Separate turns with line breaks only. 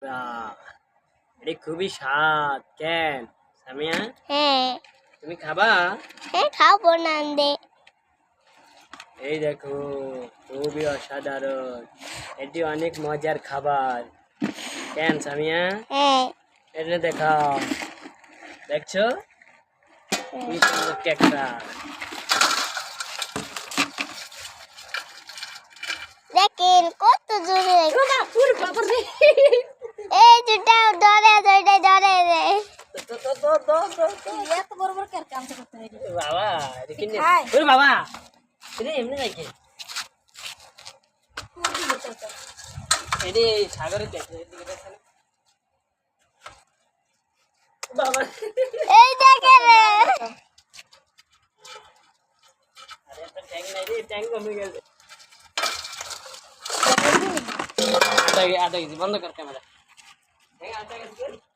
বাহ! এটা খুবই স্বাদ কেন সামিয়া
হ্যাঁ
তুমি খাবা?
হ্যাঁ খাবো না দে
এই দেখো খুবই অসাধারণ এটি অনেক মজার খাবার কেন সামিয়া
হ্যাঁ
এটা দেখাও দেখছো কি সুন্দর কেকটা
দেখেন কত জোরে এই দুটা ধরে ধরে ধরে রে
এত বড় বড় কেন কাম করতে হয়
বাবা এটা কি
খায়?
ওরে বাবা এটা এমনি নাকি এটি সাগরের কেক এদিকে দেখছেন বাবা
এই দেখে রে
আরে একটা ট্যাং নাই রে ট্যাং কমে গেছে আটা আটা বন্ধ কর ক্যামেরা